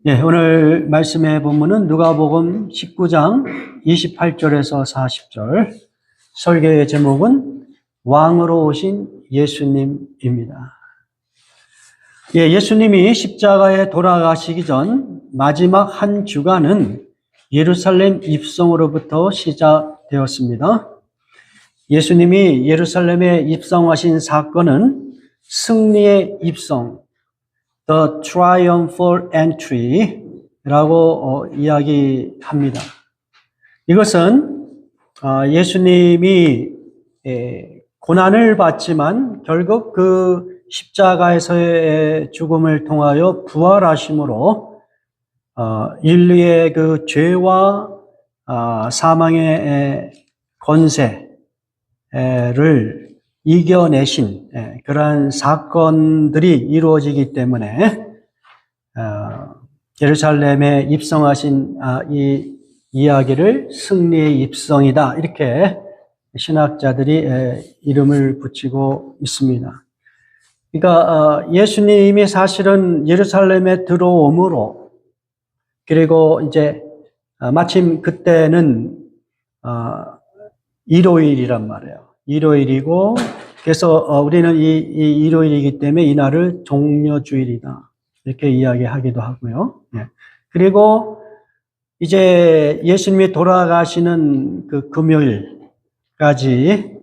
예, 오늘 말씀의 본문은 누가복음 19장 28절에서 40절. 설교의 제목은 왕으로 오신 예수님입니다. 예, 예수님이 십자가에 돌아가시기 전 마지막 한 주간은 예루살렘 입성으로부터 시작되었습니다. 예수님이 예루살렘에 입성하신 사건은 승리의 입성, The Triumphal Entry라고 이야기합니다. 이것은 예수님이 고난을 받지만 결국 그 십자가에서의 죽음을 통하여 부활하심으로 인류의 그 죄와 사망의 권세를 이겨내신 그러한 사건들이 이루어지기 때문에 예루살렘에 입성하신 이 이야기를 승리의 입성이다, 이렇게 신학자들이 이름을 붙이고 있습니다. 그러니까 예수님이 사실은 예루살렘에 들어옴으로, 그리고 이제 마침 그때는 일요일이란 말이에요. 일요일이고, 그래서 우리는 이 일요일이기 때문에 이 날을 종려주일이다, 이렇게 이야기하기도 하고요. 예. 그리고 이제 예수님이 돌아가시는 그 금요일까지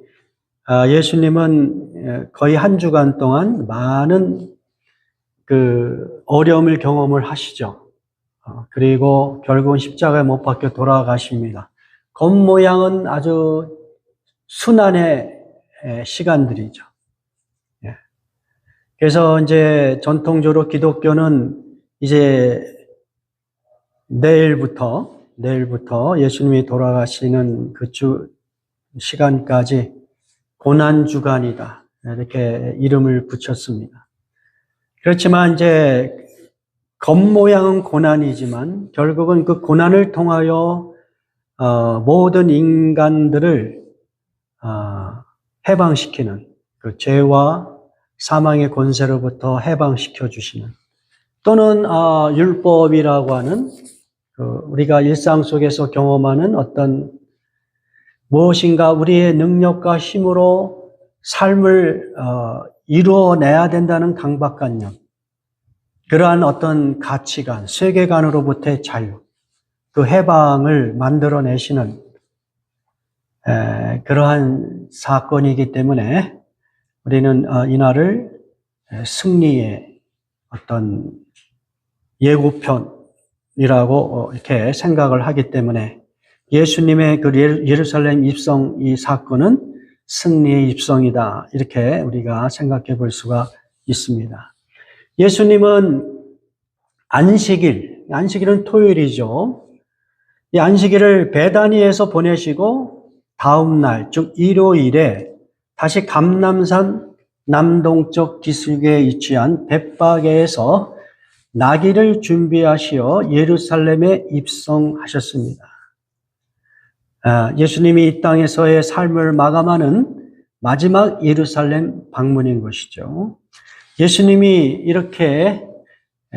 예수님은 거의 한 주간 동안 많은 그 어려움을 경험을 하시죠. 그리고 결국은 십자가에 못 박혀 돌아가십니다. 겉모양은 아주 순환의 시간들이죠. 예. 그래서 이제 전통적으로 기독교는 이제 내일부터 예수님이 돌아가시는 그 시간까지 고난주간이다, 이렇게 이름을 붙였습니다. 그렇지만 이제 겉모양은 고난이지만 결국은 그 고난을 통하여 모든 인간들을 해방시키는, 그 죄와 사망의 권세로부터 해방시켜 주시는, 또는 율법이라고 하는 우리가 일상 속에서 경험하는 어떤 무엇인가 우리의 능력과 힘으로 삶을 이루어내야 된다는 강박관념, 그러한 어떤 가치관, 세계관으로부터의 자유, 그 해방을 만들어내시는 그러한 사건이기 때문에 우리는 이날을 승리의 어떤 예고편이라고 이렇게 생각을 하기 때문에 예수님의 그 예루살렘 입성, 이 사건은 승리의 입성이다, 이렇게 우리가 생각해 볼 수가 있습니다. 예수님은 안식일은 토요일이죠. 이 안식일을 베다니에서 보내시고 다음 날, 즉 일요일에 다시 감람산 남동쪽 기슭에 위치한 벳바게에서 나귀를 준비하시어 예루살렘에 입성하셨습니다. 예수님이 이 땅에서의 삶을 마감하는 마지막 예루살렘 방문인 것이죠. 예수님이 이렇게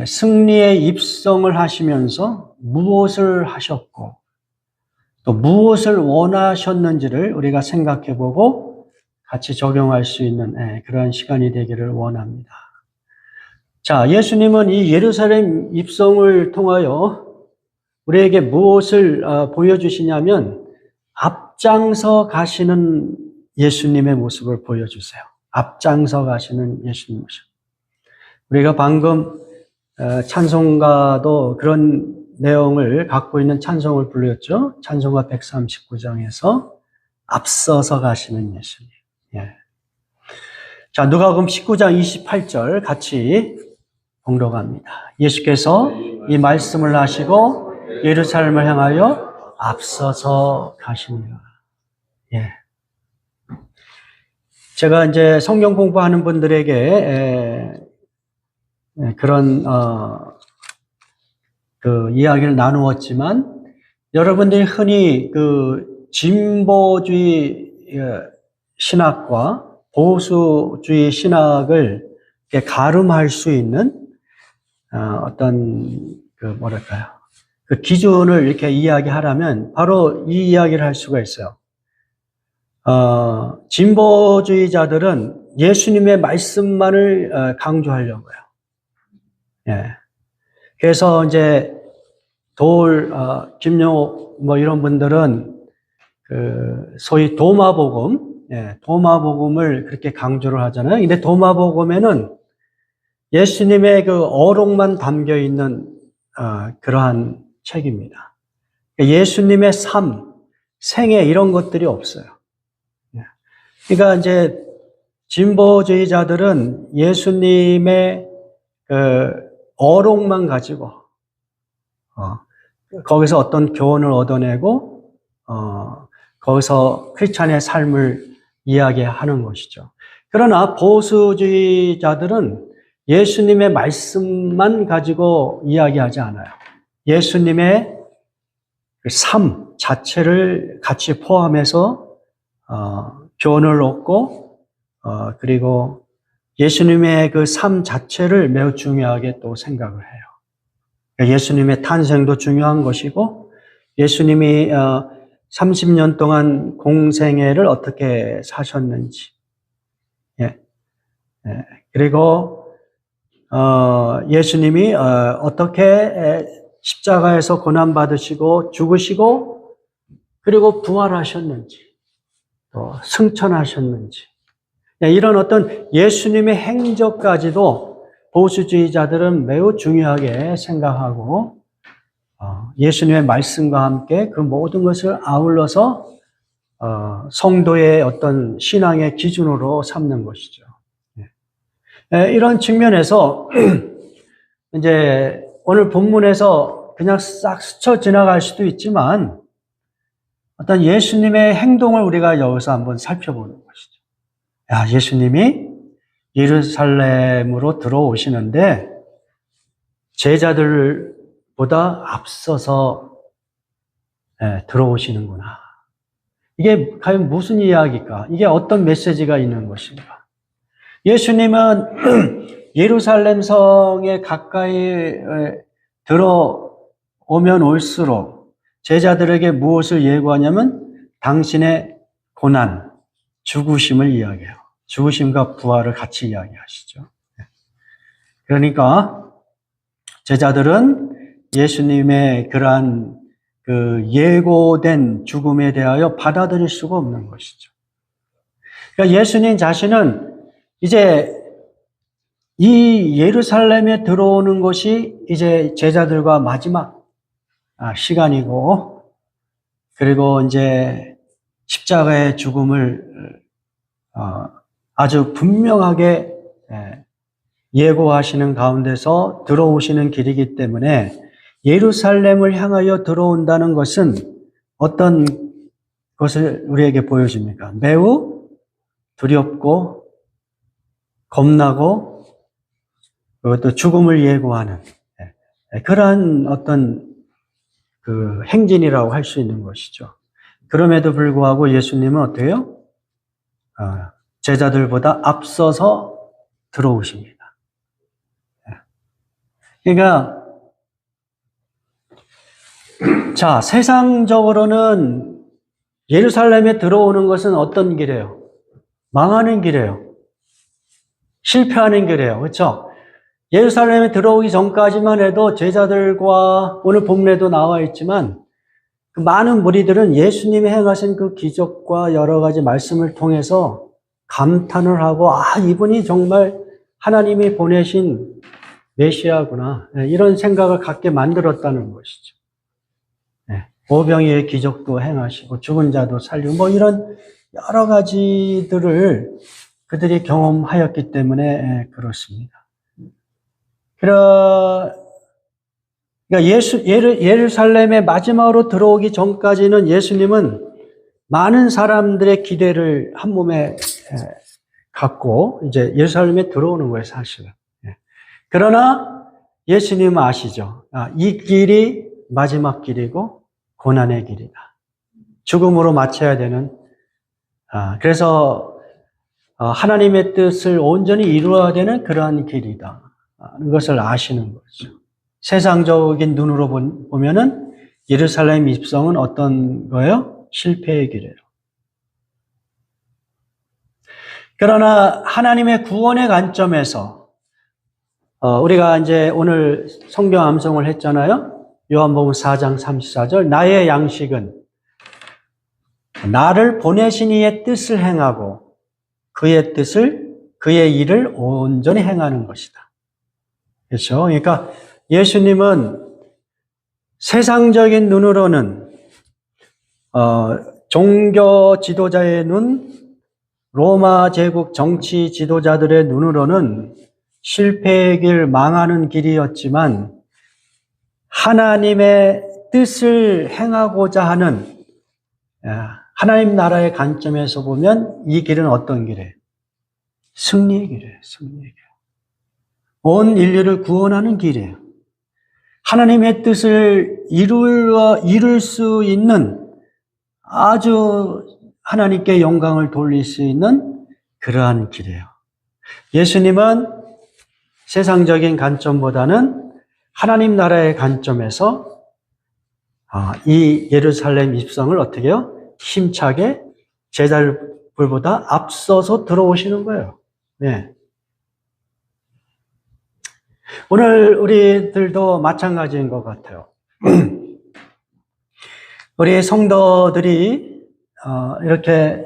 승리의 입성을 하시면서 무엇을 하셨고 또 무엇을 원하셨는지를 우리가 생각해 보고 같이 적용할 수 있는 그런 시간이 되기를 원합니다. 자, 예수님은 이 예루살렘 입성을 통하여 우리에게 무엇을 보여주시냐면 앞장서 가시는 예수님의 모습을 보여주세요. 앞장서 가시는 예수님 모습. 우리가 방금 찬송가도 그런 내용을 갖고 있는 찬송을 불렀죠. 찬송가 139장에서 앞서서 가시는 예수님. 예. 자, 누가복음 19장 28절 같이 봉독합니다. 예수께서 이 말씀을 하시고 예루살렘을 향하여 앞서서 가시니라. 예. 제가 이제 성경 공부하는 분들에게 그런 그 이야기를 나누었지만, 여러분들이 흔히 그 진보주의 신학과 보수주의 신학을 가름할 수 있는 어떤 뭐랄까요. 그 기준을 이렇게 이야기하라면 바로 이 이야기를 할 수가 있어요. 진보주의자들은 예수님의 말씀만을 강조하려고요. 예. 그래서 이제 김용호 이런 분들은 소위 도마복음, 도마복음을 그렇게 강조를 하잖아요. 근데 도마복음에는 예수님의 그 어록만 담겨 있는 그러한 책입니다. 예수님의 삶, 생애 이런 것들이 없어요. 그러니까 이제 진보주의자들은 예수님의 어록만 가지고 거기서 어떤 교훈을 얻어내고 거기서 크리스찬의 삶을 이야기하는 것이죠. 그러나 보수주의자들은 예수님의 말씀만 가지고 이야기하지 않아요. 예수님의 삶 자체를 같이 포함해서 교훈을 얻고 그리고 예수님의 그 삶 자체를 매우 중요하게 또 생각을 해요. 예수님의 탄생도 중요한 것이고 예수님이 30년 동안 공생애를 어떻게 사셨는지, 그리고 예수님이 어떻게 십자가에서 고난 받으시고 죽으시고 그리고 부활하셨는지, 또 승천하셨는지, 이런 어떤 예수님의 행적까지도 보수주의자들은 매우 중요하게 생각하고 예수님의 말씀과 함께 그 모든 것을 아울러서 성도의 어떤 신앙의 기준으로 삼는 것이죠. 이런 측면에서 이제 오늘 본문에서 그냥 싹 스쳐 지나갈 수도 있지만 어떤 예수님의 행동을 우리가 여기서 한번 살펴보는 것이죠. 예수님이 예루살렘으로 들어오시는데 제자들보다 앞서서 들어오시는구나. 이게 과연 무슨 이야기일까? 이게 어떤 메시지가 있는 것인가? 예수님은 예루살렘 성에 가까이 들어오면 올수록 제자들에게 무엇을 예고하냐면 당신의 고난, 죽으심을 이야기해요. 죽으심과 부활을 같이 이야기하시죠. 그러니까 제자들은 예수님의 그러한 그 예고된 죽음에 대하여 받아들일 수가 없는 것이죠. 그러니까 예수님 자신은 이제 이 예루살렘에 들어오는 것이 이제 제자들과 마지막 시간이고, 그리고 이제 십자가의 죽음을 아주 분명하게 예고하시는 가운데서 들어오시는 길이기 때문에 예루살렘을 향하여 들어온다는 것은 어떤 것을 우리에게 보여줍니까? 매우 두렵고 겁나고 또 죽음을 예고하는 그러한 어떤 그 행진이라고 할 수 있는 것이죠. 그럼에도 불구하고 예수님은 어때요? 제자들보다 앞서서 들어오십니다. 그러니까 자, 세상적으로는 예루살렘에 들어오는 것은 어떤 길이에요? 망하는 길이에요. 실패하는 길이에요. 그렇죠? 예루살렘에 들어오기 전까지만 해도 제자들과 오늘 본문에도 나와 있지만 그 많은 무리들은 예수님이 행하신 그 기적과 여러 가지 말씀을 통해서 감탄을 하고 이분이 정말 하나님이 보내신 메시아구나 이런 생각을 갖게 만들었다는 것이죠. 오병이의 기적도 행하시고 죽은 자도 살리고 이런 여러 가지들을 그들이 경험하였기 때문에 그렇습니다. 그러니까 예루살렘에 마지막으로 들어오기 전까지는 예수님은 많은 사람들의 기대를 한 몸에 갖고 이제 예루살렘에 들어오는 거예요, 사실은. 그러나 예수님은 아시죠? 이 길이 마지막 길이고 고난의 길이다. 죽음으로 마쳐야 되는, 그래서 하나님의 뜻을 온전히 이루어야 되는 그러한 길이다. 하는 것을 아시는 거죠. 세상적인 눈으로 보면은 예루살렘 입성은 어떤 거예요? 실패의 길이에요. 그러나 하나님의 구원의 관점에서 우리가 이제 오늘 성경 암송을 했잖아요. 요한복음 4장 34절 나의 양식은 나를 보내신 이의 뜻을 행하고 그의 일을 온전히 행하는 것이다. 그렇죠? 그러니까 예수님은 세상적인 눈으로는 종교 지도자의 눈, 로마 제국 정치 지도자들의 눈으로는 실패의 길, 망하는 길이었지만 하나님의 뜻을 행하고자 하는 하나님 나라의 관점에서 보면 이 길은 어떤 길이에요? 승리의 길이에요. 승리의 길. 온 인류를 구원하는 길이에요. 하나님의 뜻을 이룰 수 있는 아주 하나님께 영광을 돌릴 수 있는 그러한 길이에요. 예수님은 세상적인 관점보다는 하나님 나라의 관점에서 이 예루살렘 입성을 어떻게 해요? 힘차게 제자들보다 앞서서 들어오시는 거예요. 네. 오늘 우리들도 마찬가지인 것 같아요. 우리 성도들이 이렇게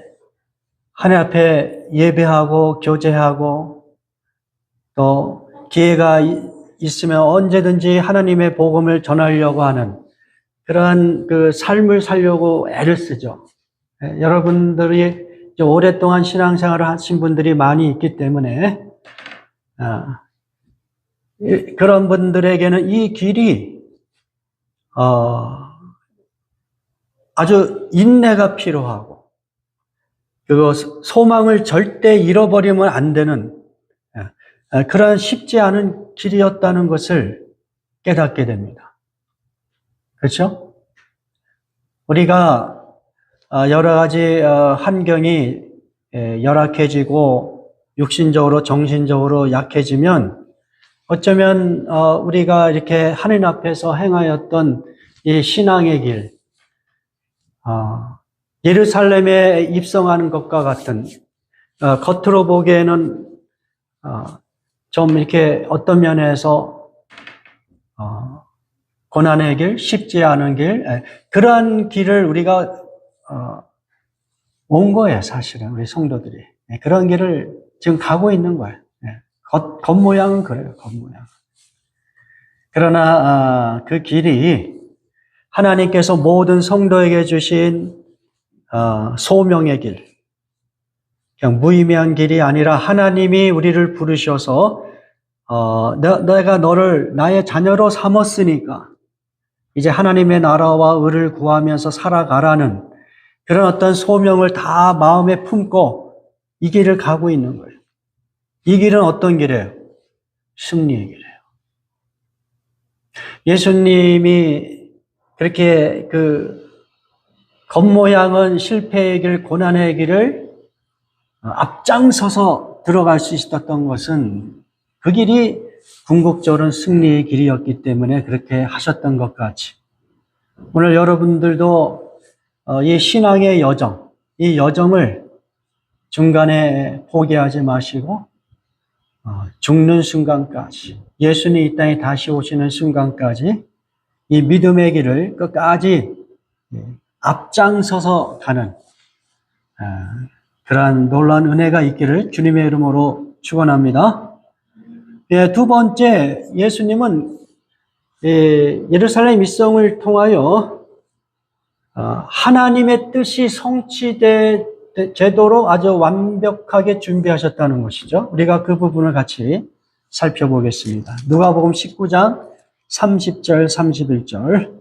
하나님 앞에 예배하고 교제하고 또 기회가 있으면 언제든지 하나님의 복음을 전하려고 하는 그러한 그 삶을 살려고 애를 쓰죠. 여러분들이 오랫동안 신앙생활을 하신 분들이 많이 있기 때문에 그런 분들에게는 이 길이 아주 인내가 필요하고 그리고 소망을 절대 잃어버리면 안 되는 그런 쉽지 않은 길이었다는 것을 깨닫게 됩니다. 그렇죠? 우리가 여러 가지 환경이 열악해지고 육신적으로 정신적으로 약해지면 어쩌면 우리가 이렇게 하나님 앞에서 행하였던 이 신앙의 길, 예루살렘에 입성하는 것과 같은 겉으로 보기에는 좀 이렇게 어떤 면에서 고난의 길, 쉽지 않은 길, 그러한 길을 우리가 온 거예요, 사실은 우리 성도들이. 그런 길을 지금 가고 있는 거예요. 겉모양은 그래요, 겉모양. 그러나 그 길이 하나님께서 모든 성도에게 주신 소명의 길, 그냥 무의미한 길이 아니라 하나님이 우리를 부르셔서 내가 너를 나의 자녀로 삼았으니까 이제 하나님의 나라와 의를 구하면서 살아가라는 그런 어떤 소명을 다 마음에 품고 이 길을 가고 있는 거예요. 이 길은 어떤 길이에요? 승리의 길이에요. 예수님이 그렇게 그 겉모양은 실패의 길, 고난의 길을 앞장서서 들어갈 수 있었던 것은 그 길이 궁극적으로는 승리의 길이었기 때문에 그렇게 하셨던 것 같이 오늘 여러분들도 이 신앙의 여정, 이 여정을 중간에 포기하지 마시고 죽는 순간까지 예수님 이 땅에 다시 오시는 순간까지 이 믿음의 길을 끝까지 앞장서서 가는 그러한 놀라운 은혜가 있기를 주님의 이름으로 축원합니다. 두 번째, 예수님은 예루살렘 입성을 통하여 하나님의 뜻이 성취되도록 아주 완벽하게 준비하셨다는 것이죠. 우리가 그 부분을 같이 살펴보겠습니다. 누가복음 19장 30절 31절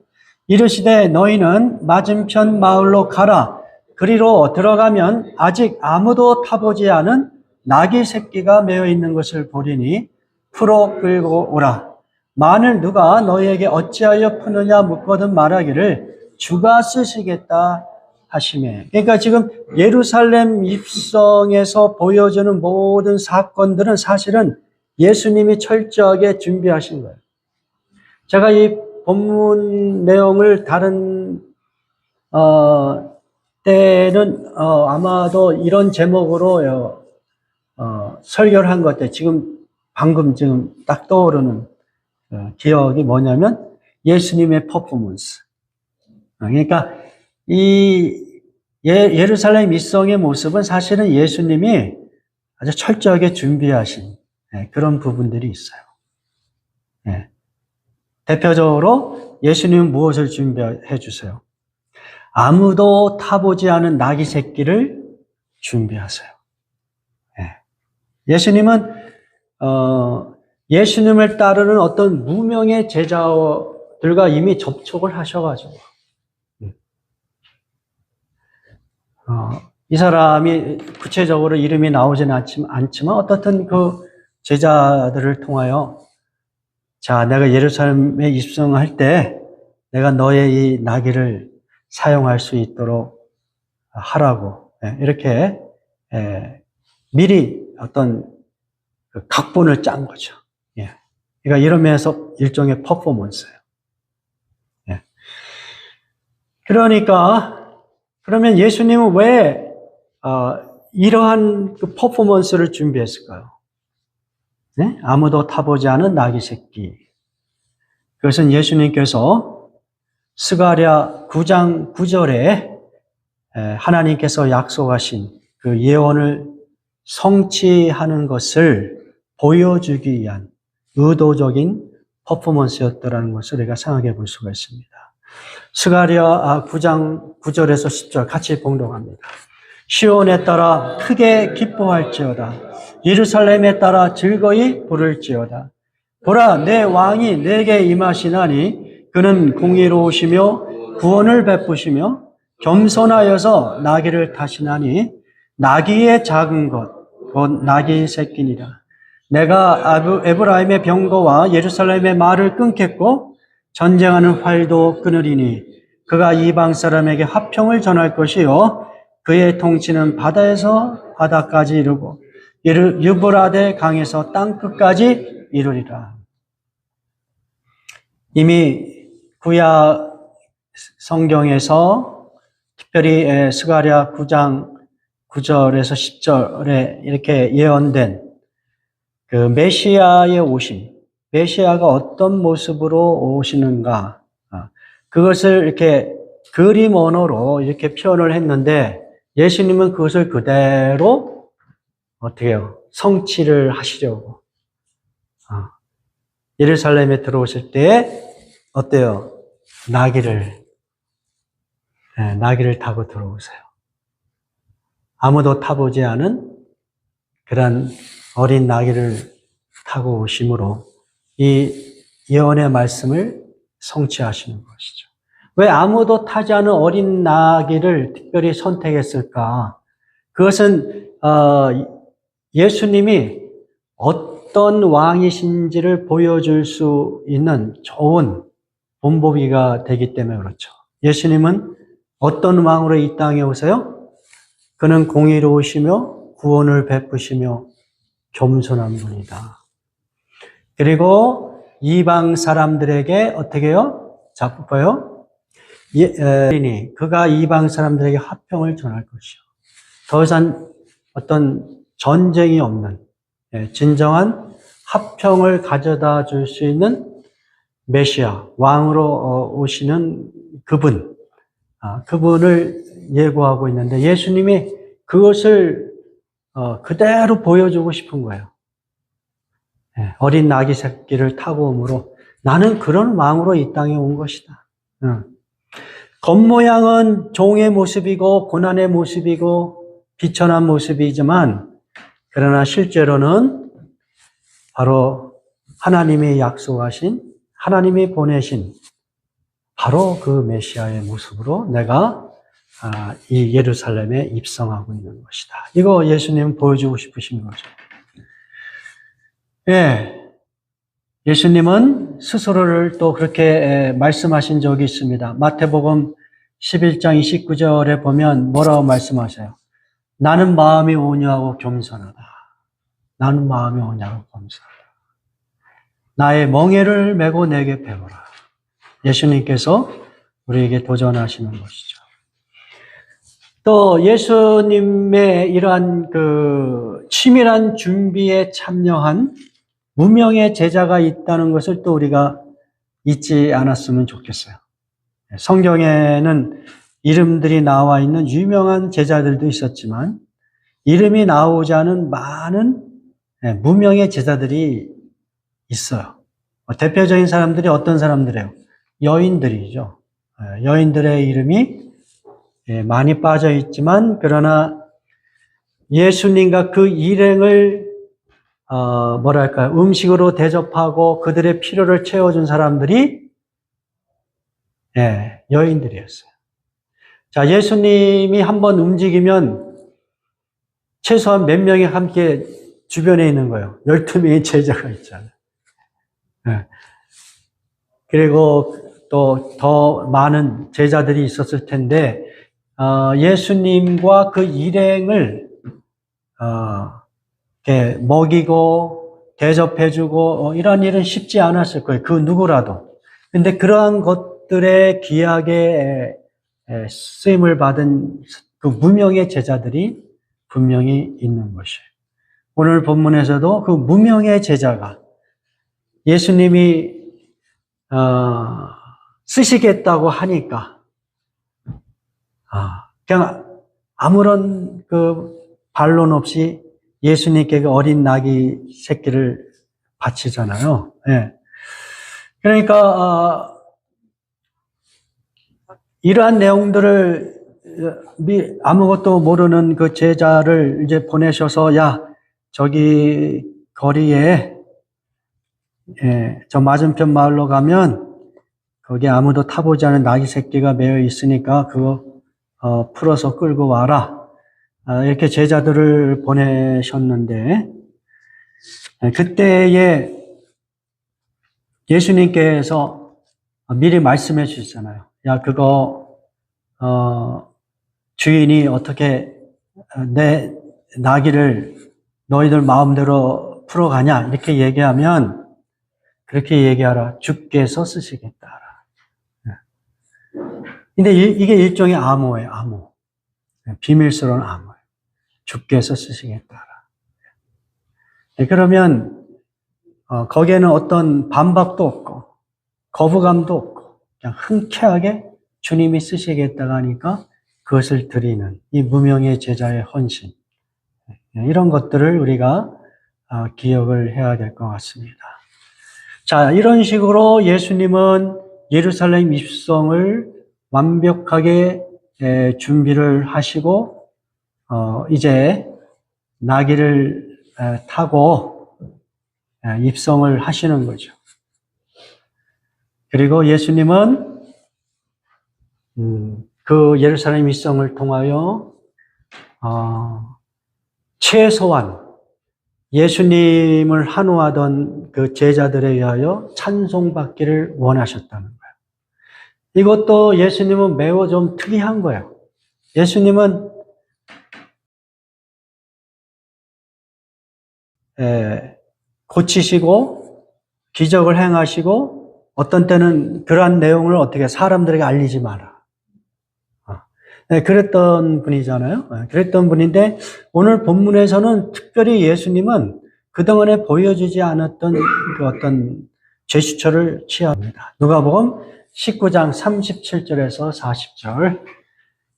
이르시되 너희는 맞은편 마을로 가라. 그리로 들어가면 아직 아무도 타보지 않은 나귀 새끼가 매어 있는 것을 보리니 풀어 끌고 오라. 만일 누가 너희에게 어찌하여 푸느냐 묻거든 말하기를 주가 쓰시겠다 하시매. 그러니까 지금 예루살렘 입성에서 보여주는 모든 사건들은 사실은 예수님이 철저하게 준비하신 거예요. 제가 이 본문 내용을 다른 때는 아마도 이런 제목으로 설교를 한 것 같아요. 방금 딱 떠오르는 기억이 뭐냐면 예수님의 퍼포먼스. 그러니까 이 예루살렘 입성의 모습은 사실은 예수님이 아주 철저하게 준비하신 그런 부분들이 있어요. 대표적으로 예수님은 무엇을 준비해 주세요? 아무도 타보지 않은 나귀 새끼를 준비하세요. 예수님은 예수님을 따르는 어떤 무명의 제자들과 이미 접촉을 하셔가지고 이 사람이 구체적으로 이름이 나오지는 않지만 어떻든 그 제자들을 통하여 자, 내가 예루살렘에 입성할 때 내가 너의 이 나귀를 사용할 수 있도록 하라고 이렇게 미리 어떤 각본을 짠 거죠. 그러니까 이런 면에서 일종의 퍼포먼스예요. 그러면 예수님은 왜 이러한 그 퍼포먼스를 준비했을까요? 아무도 타보지 않은 나귀 새끼. 그것은 예수님께서 스가랴 9장 9절에 하나님께서 약속하신 그 예언을 성취하는 것을 보여주기 위한 의도적인 퍼포먼스였다는 것을 우리가 생각해 볼 수가 있습니다. 스가랴 9장 9절에서 10절 같이 봉독합니다. 시온에 따라 크게 기뻐할지어다. 예루살렘에 따라 즐거이 부를지어다. 보라, 내 왕이 내게 임하시나니 그는 공의로우시며 구원을 베푸시며 겸손하여서 나귀를 타시나니 나귀의 작은 것, 곧 나귀 새끼니라. 내가 에브라임의 병거와 예루살렘의 말을 끊겠고 전쟁하는 활도 끊으리니 그가 이방 사람에게 화평을 전할 것이요 그의 통치는 바다에서 바다까지 이르고 유브라데 강에서 땅끝까지 이르리라. 이미 구약 성경에서 특별히 스가랴 9장 9절에서 10절에 이렇게 예언된 그 메시아의 오심, 메시아가 어떤 모습으로 오시는가, 그것을 이렇게 그림 언어로 이렇게 표현을 했는데 예수님은 그것을 그대로 어떻게 해요? 성취를 하시려고. 예루살렘에 들어오실 때 어때요? 나귀를 타고 들어오세요. 아무도 타보지 않은 그런 어린 나귀를 타고 오심으로 이 예언의 말씀을 성취하시는 것이죠. 왜 아무도 타지 않은 어린 나귀를 특별히 선택했을까? 그것은 예수님이 어떤 왕이신지를 보여줄 수 있는 좋은 본보기가 되기 때문에 그렇죠. 예수님은 어떤 왕으로 이 땅에 오세요? 그는 공의로우시며 구원을 베푸시며 겸손한 분이다. 그리고 이방 사람들에게 어떻게 해요? 잡고요. 그가 이방 사람들에게 화평을 전할 것이요. 더 이상 어떤 전쟁이 없는 진정한 화평을 가져다 줄 수 있는 메시아, 왕으로 오시는 그분을 예고하고 있는데 예수님이 그것을 그대로 보여주고 싶은 거예요. 어린 나귀 새끼를 타고 오므로 나는 그런 왕으로 이 땅에 온 것이다. 겉모양은 종의 모습이고 고난의 모습이고 비천한 모습이지만 그러나 실제로는 바로 하나님이 약속하신 하나님이 보내신 바로 그 메시아의 모습으로 내가 이 예루살렘에 입성하고 있는 것이다. 이거 예수님 보여주고 싶으신 거죠. 예수님은 스스로를 또 그렇게 말씀하신 적이 있습니다. 마태복음 11장 29절에 보면 뭐라고 말씀하세요? 나는 마음이 온유하고 겸손하다. 나는 마음이 온유하고 겸손하다. 나의 멍에를 메고 내게 배우라. 예수님께서 우리에게 도전하시는 것이죠. 또 예수님의 이러한 그 치밀한 준비에 참여한 무명의 제자가 있다는 것을 또 우리가 잊지 않았으면 좋겠어요. 성경에는 이름들이 나와 있는 유명한 제자들도 있었지만 이름이 나오지 않은 많은 무명의 제자들이 있어요. 대표적인 사람들이 어떤 사람들이에요? 여인들이죠. 여인들의 이름이 많이 빠져 있지만 그러나 예수님과 그 일행을 음식으로 대접하고 그들의 필요를 채워준 사람들이 여인들이었어요. 자, 예수님이 한번 움직이면 최소한 몇 명이 함께 주변에 있는 거예요. 12명의 제자가 있잖아요. 그리고 또 더 많은 제자들이 있었을 텐데 예수님과 그 일행을 이렇게 먹이고 대접해주고 이런 일은 쉽지 않았을 거예요. 그 누구라도. 근데 그러한 것들의 귀하게 쓰임을 받은 그 무명의 제자들이 분명히 있는 것이에요. 오늘 본문에서도 그 무명의 제자가 예수님이 쓰시겠다고 하니까 그냥 아무런 그 반론 없이 예수님께 그 어린 나귀 새끼를 바치잖아요. 그러니까 이러한 내용들을 아무것도 모르는 그 제자를 이제 보내셔서 야 저기 거리에 저 맞은편 마을로 가면 거기 아무도 타보지 않은 나귀 새끼가 매여 있으니까 그거 풀어서 끌고 와라. 이렇게 제자들을 보내셨는데 그때에 예수님께서 미리 말씀해 주셨잖아요. 야 그거 주인이 어떻게 내 나귀를 너희들 마음대로 풀어가냐 이렇게 얘기하면 그렇게 얘기하라. 주께서 쓰시겠다. 근데 이게 일종의 암호예요. 암호. 비밀스러운 암호예요. 주께서 쓰시겠다. 그러면 거기에는 어떤 반박도 없고 거부감도 없고 그냥 흔쾌하게 주님이 쓰시겠다고 하니까 그것을 드리는 이 무명의 제자의 헌신. 이런 것들을 우리가 기억을 해야 될 것 같습니다. 자, 이런 식으로 예수님은 예루살렘 입성을 완벽하게 준비를 하시고 이제 나귀를 타고 입성을 하시는 거죠. 그리고 예수님은 그 예루살렘 입성을 통하여 최소한 예수님을 한호하던 그 제자들에 의하여 찬송받기를 원하셨다는 거예요. 이것도 예수님은 매우 좀 특이한 거예요. 예수님은 고치시고 기적을 행하시고 어떤 때는 그러한 내용을 어떻게 사람들에게 알리지 마라. 그랬던 분이잖아요. 그랬던 분인데 오늘 본문에서는 특별히 예수님은 그동안에 보여주지 않았던 그 어떤 제스처를 취합니다. 누가복음 19장 37절에서 40절.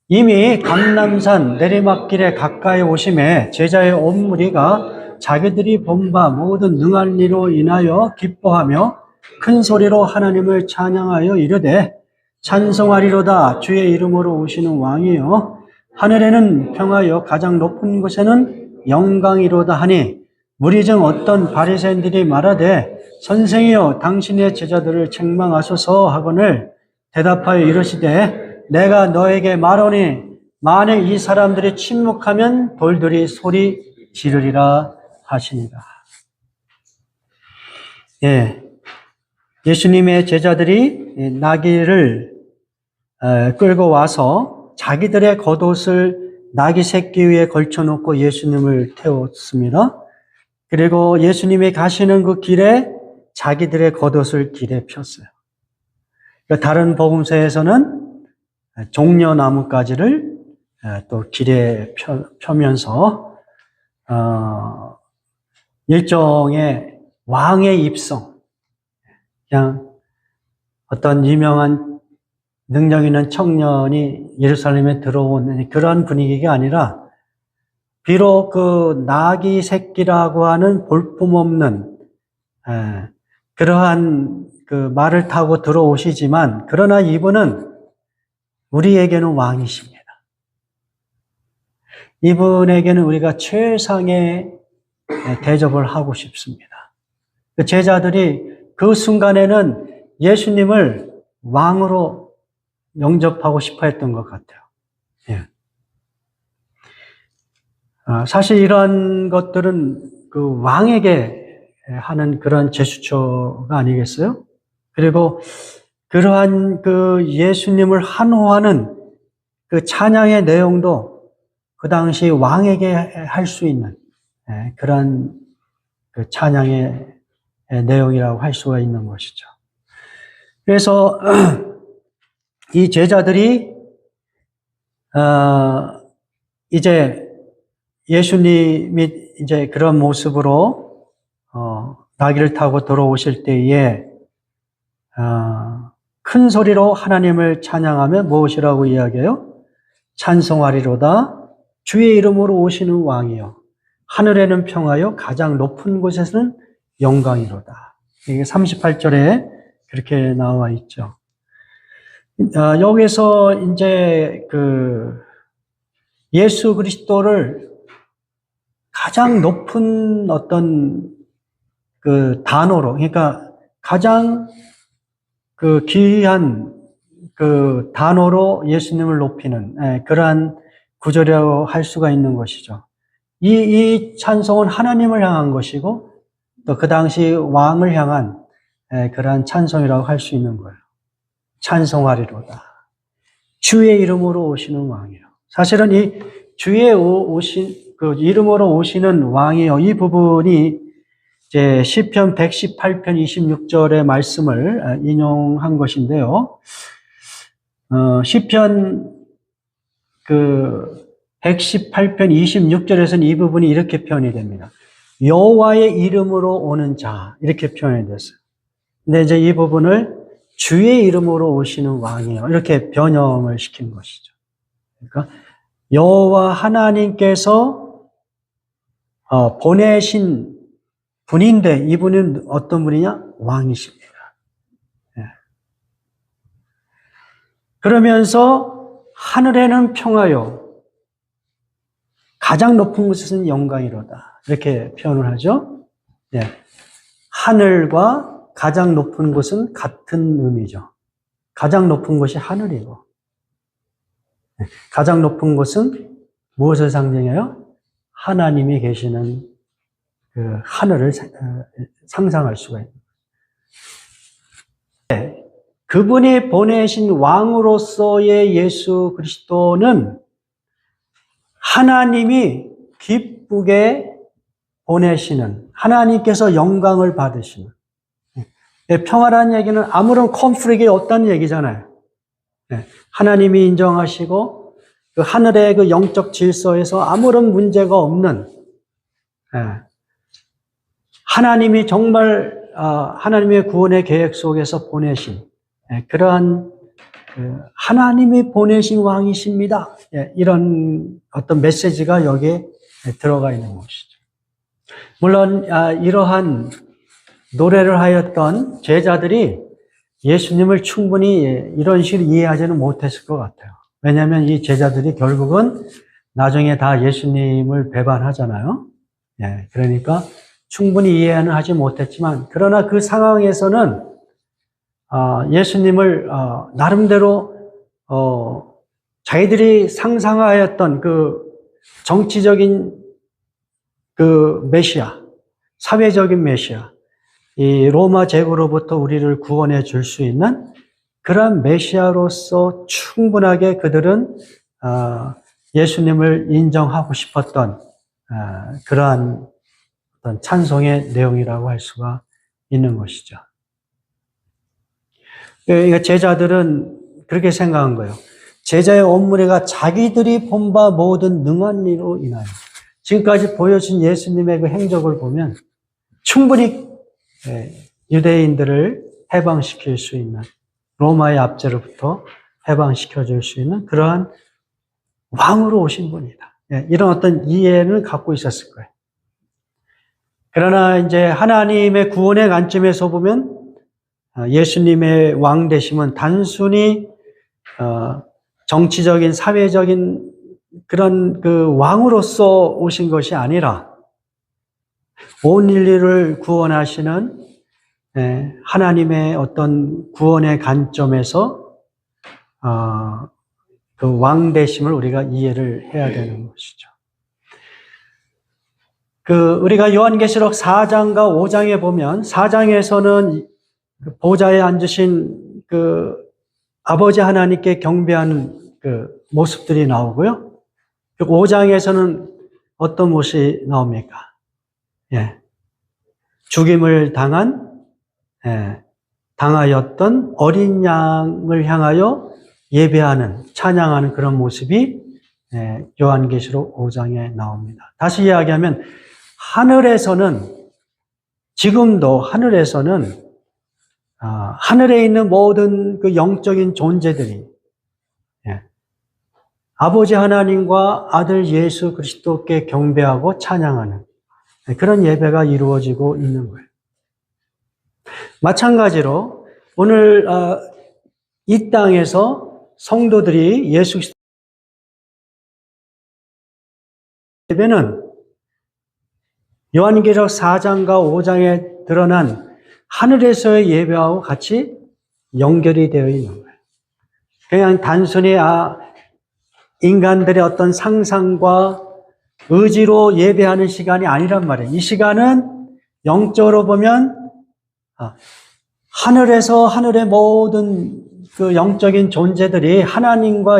이미 감람산 내리막길에 가까이 오심에 제자의 온 무리가 자기들이 본 바 모든 능한 일로 인하여 기뻐하며 큰 소리로 하나님을 찬양하여 이르되 찬송하리로다 주의 이름으로 오시는 왕이요 하늘에는 평하여 가장 높은 곳에는 영광이로다 하니 무리 중 어떤 바리새인들이 말하되 선생이여 당신의 제자들을 책망하소서 하거늘 대답하여 이르시되 내가 너에게 말하노니 만일 이 사람들이 침묵하면 돌들이 소리 지르리라 하시니라. 예수님의 제자들이 나귀를 끌고 와서 자기들의 겉옷을 나귀 새끼 위에 걸쳐놓고 예수님을 태웠습니다. 그리고 예수님이 가시는 그 길에 자기들의 겉옷을 길에 폈어요. 다른 복음서에서는 종려나무가지를 또 길에 펴면서 일종의 왕의 입성, 그냥 어떤 유명한 능력 있는 청년이 예루살렘에 들어온 그런 분위기가 아니라 비록 그 나귀 새끼라고 하는 볼품없는 그러한 그 말을 타고 들어오시지만 그러나 이분은 우리에게는 왕이십니다. 이분에게는 우리가 최상의 대접을 하고 싶습니다. 그 제자들이 그 순간에는 예수님을 왕으로 영접하고 싶어 했던 것 같아요. 예. 사실 이러한 것들은 그 왕에게 하는 그런 제스처가 아니겠어요? 그리고 그러한 그 예수님을 환호하는 그 찬양의 내용도 그 당시 왕에게 할 수 있는 그런 그 찬양의 내용이라고 할 수가 있는 것이죠. 그래서 이 제자들이 이제 예수님이 이제 그런 모습으로 나귀를 타고 들어오실 때에 큰 소리로 하나님을 찬양하며 무엇이라고 이야기해요? 찬송하리로다 주의 이름으로 오시는 왕이요 하늘에는 평화요 가장 높은 곳에서는 영광이로다. 이게 38절에 그렇게 나와 있죠. 여기서 이제 그 예수 그리스도를 가장 높은 어떤 그 단어로, 그러니까 가장 그 귀한 그 단어로 예수님을 높이는 그러한 구절이라고 할 수가 있는 것이죠. 이 찬송은 하나님을 향한 것이고 또 그 당시 왕을 향한 그러한 찬송이라고 할 수 있는 거예요. 찬송하리로다. 주의 이름으로 오시는 왕이요. 사실은 이 주의 그 이름으로 오시는 왕이요. 이 부분이 이제 시편 118편 26절의 말씀을 인용한 것인데요. 시편 그 118편 26절에서는 이 부분이 이렇게 표현이 됩니다. 여호와의 이름으로 오는 자 이렇게 표현이 됐어요. 근데 이제 이 부분을 주의 이름으로 오시는 왕이요 이렇게 변형을 시킨 것이죠. 그러니까 여호와 하나님께서 보내신 분인데 이분은 어떤 분이냐? 왕이십니다. 예. 그러면서 하늘에는 평화요 가장 높은 곳에서는 영광이로다 이렇게 표현을 하죠. 예. 하늘과 가장 높은 곳은 같은 의미죠. 가장 높은 곳이 하늘이고 가장 높은 곳은 무엇을 상징해요? 하나님이 계시는 그 하늘을 상상할 수가 있는 거예요. 그분이 보내신 왕으로서의 예수 그리스도는 하나님이 기쁘게 보내시는, 하나님께서 영광을 받으시는. 평화라는 얘기는 아무런 컨플릭이 없다는 얘기잖아요. 하나님이 인정하시고 그 하늘의 그 영적 질서에서 아무런 문제가 없는 하나님이 정말 하나님의 구원의 계획 속에서 보내신 그러한 하나님이 보내신 왕이십니다. 이런 어떤 메시지가 여기에 들어가 있는 것이죠. 물론 이러한 노래를 하였던 제자들이 예수님을 충분히 이런 식으로 이해하지는 못했을 것 같아요. 왜냐하면 이 제자들이 결국은 나중에 다 예수님을 배반하잖아요. 그러니까 충분히 이해는 하지 못했지만 그러나 그 상황에서는 예수님을 나름대로 자기들이 상상하였던 그 정치적인 그 메시아, 사회적인 메시아, 이 로마 제국으로부터 우리를 구원해 줄 수 있는 그런 메시아로서 충분하게 그들은 예수님을 인정하고 싶었던 그러한 어떤 찬송의 내용이라고 할 수가 있는 것이죠. 그러니까 제자들은 그렇게 생각한 거예요. 제자의 온무리가 자기들이 본 바 모든 능한 일로 인하여 지금까지 보여준 예수님의 그 행적을 보면 충분히 유대인들을 해방시킬 수 있는, 로마의 압제로부터 해방시켜 줄 수 있는 그러한 왕으로 오신 분이다. 이런 어떤 이해는 갖고 있었을 거예요. 그러나 이제 하나님의 구원의 관점에서 보면 예수님의 왕 되심은 단순히 정치적인, 사회적인 그런 그 왕으로서 오신 것이 아니라 온 인류를 구원하시는 하나님의 어떤 구원의 관점에서 그 왕 되심을 우리가 이해를 해야 되는 것이죠. 우리가 요한계시록 4장과 5장에 보면 4장에서는 보좌에 앉으신 아버지 하나님께 경배하는 모습들이 나오고요. 5장에서는 어떤 모습이 나옵니까? 죽임을 당하였던 어린 양을 향하여 예배하는, 찬양하는 그런 모습이 요한계시록 5장에 나옵니다. 다시 이야기하면 지금도 하늘에서는 하늘에 있는 모든 그 영적인 존재들이 아버지 하나님과 아들 예수 그리스도께 경배하고 찬양하는 그런 예배가 이루어지고 있는 거예요. 마찬가지로 오늘 이 땅에서 성도들이 예수 그리스도 예배는 요한계시록 4장과 5장에 드러난 하늘에서의 예배하고 같이 연결이 되어 있는 거예요. 그냥 단순히 인간들의 어떤 상상과 의지로 예배하는 시간이 아니란 말이에요. 이 시간은 영적으로 보면 하늘의 모든 그 영적인 존재들이 하나님과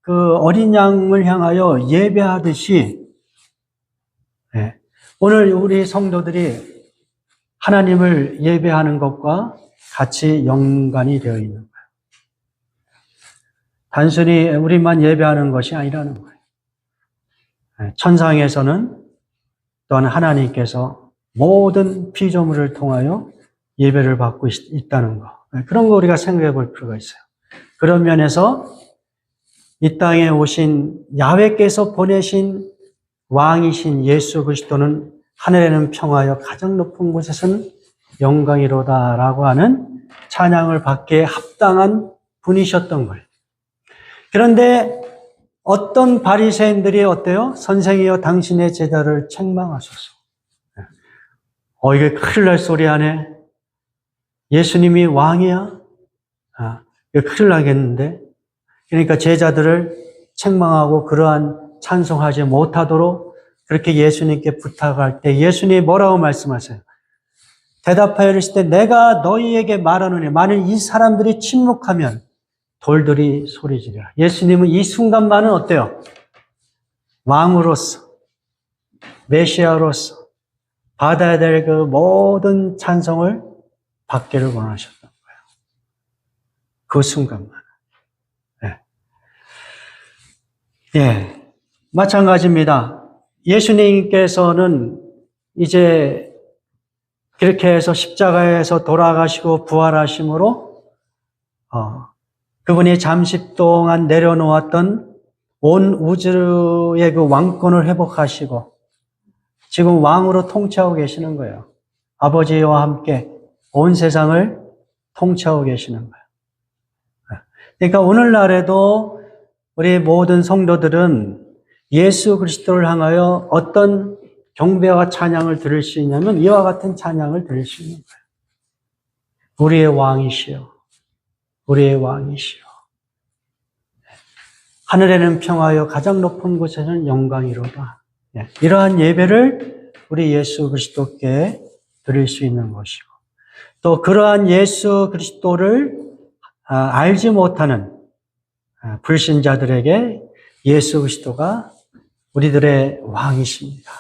그 어린 양을 향하여 예배하듯이 오늘 우리 성도들이 하나님을 예배하는 것과 같이 연관이 되어 있는 거예요. 단순히 우리만 예배하는 것이 아니라는 거예요. 천상에서는 또한 하나님께서 모든 피조물을 통하여 예배를 받고 있다는 거. 그런 거 우리가 생각해 볼 필요가 있어요. 그런 면에서 이 땅에 오신 야훼께서 보내신 왕이신 예수 그리스도는 하늘에는 평화여 가장 높은 곳에서는 영광이로다라고 하는 찬양을 받기에 합당한 분이셨던 거예요. 그런데 어떤 바리새인들이 어때요? 선생이여 당신의 제자를 책망하소서. 이게 큰일 날 소리 하네. 예수님이 왕이야? 이거 큰일 나겠는데? 그러니까 제자들을 책망하고 그러한 찬송하지 못하도록 그렇게 예수님께 부탁할 때 예수님이 뭐라고 말씀하세요? 대답하여 이르시되 내가 너희에게 말하노니 만일 이 사람들이 침묵하면 돌들이 소리지리라. 예수님은 이 순간만은 어때요? 왕으로서, 메시아로서 받아야 될 그 모든 찬송을 받기를 원하셨던 거예요. 그 순간만. 마찬가지입니다. 예수님께서는 이제 그렇게 해서 십자가에서 돌아가시고 부활하심으로 그분이 잠시 동안 내려놓았던 온 우주의 그 왕권을 회복하시고 지금 왕으로 통치하고 계시는 거예요. 아버지와 함께 온 세상을 통치하고 계시는 거예요. 그러니까 오늘날에도 우리 모든 성도들은 예수 그리스도를 향하여 어떤 경배와 찬양을 들을 수 있냐면 이와 같은 찬양을 들을 수 있는 거예요. 우리의 왕이시여, 우리의 왕이시여. 하늘에는 평화여 가장 높은 곳에는 영광이로다. 이러한 예배를 우리 예수 그리스도께 드릴 수 있는 것이고 또 그러한 예수 그리스도를 알지 못하는 불신자들에게 예수 그리스도가 우리들의 왕이십니다.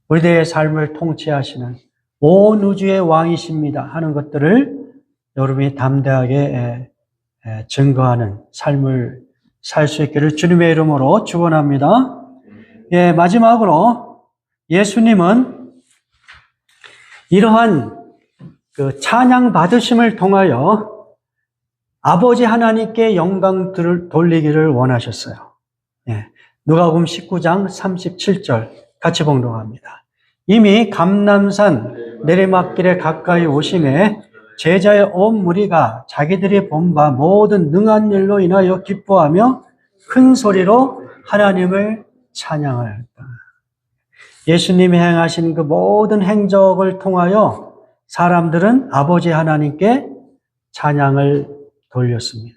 우리들의 삶을 통치하시는 온 우주의 왕이십니다 하는 것들을 여러분이 담대하게 증거하는 삶을 살 수 있기를 주님의 이름으로 축원합니다. 예, 마지막으로 예수님은 이러한 그 찬양 받으심을 통하여 아버지 하나님께 영광 돌리기를 원하셨어요. 예, 누가복음 19장 37절 같이 봉독합니다. 이미 감람산 내리막길에 가까이 오심에 제자의 온 무리가 자기들이 본 바 모든 능한 일로 인하여 기뻐하며 큰 소리로 하나님을 찬양하였다. 예수님이 행하신 그 모든 행적을 통하여 사람들은 아버지 하나님께 찬양을 돌렸습니다.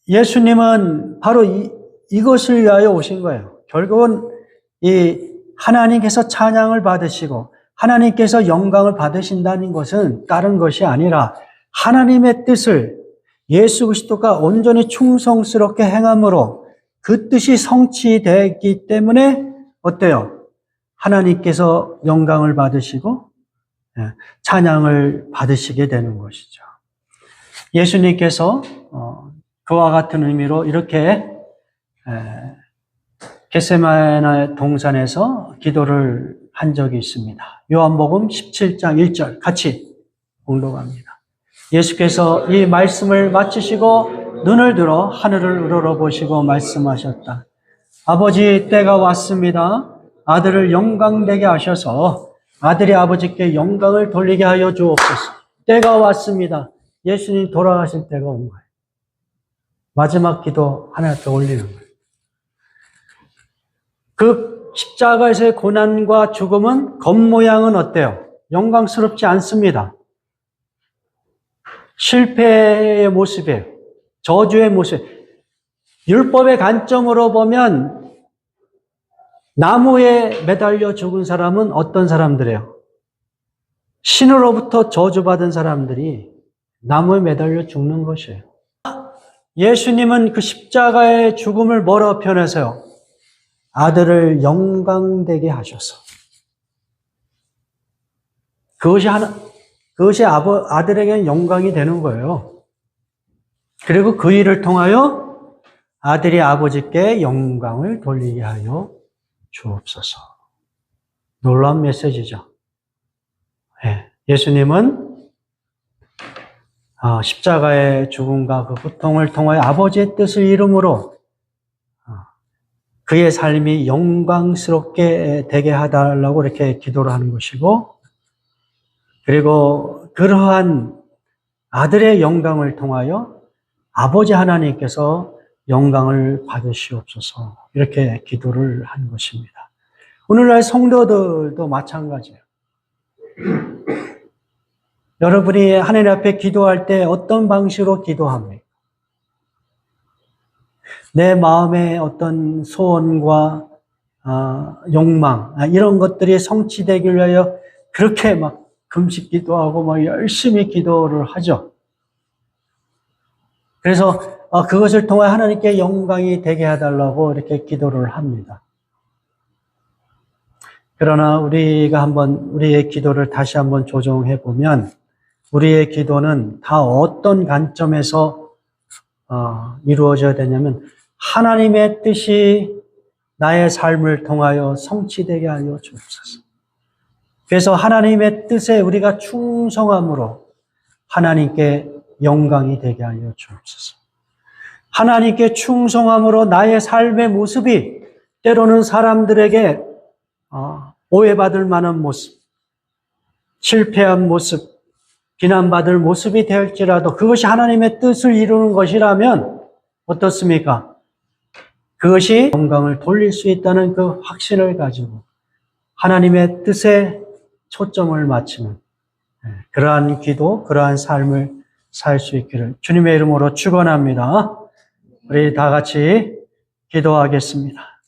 예수님은 바로 이것을 위하여 오신 거예요. 결국은 이 하나님께서 찬양을 받으시고 하나님께서 영광을 받으신다는 것은 다른 것이 아니라 하나님의 뜻을 예수 그리스도가 온전히 충성스럽게 행함으로 그 뜻이 성취되기 때문에 어때요? 하나님께서 영광을 받으시고 찬양을 받으시게 되는 것이죠. 예수님께서 그와 같은 의미로 이렇게 겟세마네 동산에서 기도를 한 적이 있습니다. 요한복음 17장 1절 같이 봉독합니다. 예수께서 이 말씀을 마치시고 눈을 들어 하늘을 우러러보시고 말씀하셨다. 아버지, 때가 왔습니다. 아들을 영광되게 하셔서 아들이 아버지께 영광을 돌리게 하여 주옵소서. 때가 왔습니다. 예수님 돌아가실 때가 온 거예요. 마지막 기도 하나님께 올리는 거예요. 그 십자가에서의 고난과 죽음은 겉모양은 어때요? 영광스럽지 않습니다. 실패의 모습이에요. 저주의 모습. 율법의 관점으로 보면 나무에 매달려 죽은 사람은 어떤 사람들이에요? 신으로부터 저주받은 사람들이 나무에 매달려 죽는 것이에요. 예수님은 그 십자가의 죽음을 뭐라고 표현해서요? 아들을 영광되게 하셔서. 그것이 아들에게는 영광이 되는 거예요. 그리고 그 일을 통하여 아들이 아버지께 영광을 돌리게 하여 주옵소서. 놀라운 메시지죠. 예수님은 십자가의 죽음과 그 고통을 통하여 아버지의 뜻을 이루므로 그의 삶이 영광스럽게 되게 해달라고 이렇게 기도를 하는 것이고, 그리고 그러한 아들의 영광을 통하여 아버지 하나님께서 영광을 받으시옵소서 이렇게 기도를 한 것입니다. 오늘날 성도들도 마찬가지예요. 여러분이 하나님 앞에 기도할 때 어떤 방식으로 기도합니까? 내 마음의 어떤 소원과 욕망 이런 것들이 성취되기 위하여 그렇게 막 금식 기도하고 막 열심히 기도를 하죠. 그래서 그것을 통해 하나님께 영광이 되게 해달라고 이렇게 기도를 합니다. 그러나 우리가 한번 우리의 기도를 다시 한번 조정해 보면 우리의 기도는 다 어떤 관점에서 이루어져야 되냐면 하나님의 뜻이 나의 삶을 통하여 성취되게 하여 주옵소서. 그래서 하나님의 뜻에 우리가 충성함으로 하나님께 영광이 되게 하여 주옵소서. 하나님께 충성함으로 나의 삶의 모습이 때로는 사람들에게 오해받을 만한 모습, 실패한 모습, 비난받을 모습이 될지라도 그것이 하나님의 뜻을 이루는 것이라면 어떻습니까? 그것이 영광을 돌릴 수 있다는 그 확신을 가지고 하나님의 뜻에 초점을 맞추는 그러한 기도, 그러한 삶을 살 수 있기를 주님의 이름으로 축원합니다. 우리 다 같이 기도하겠습니다.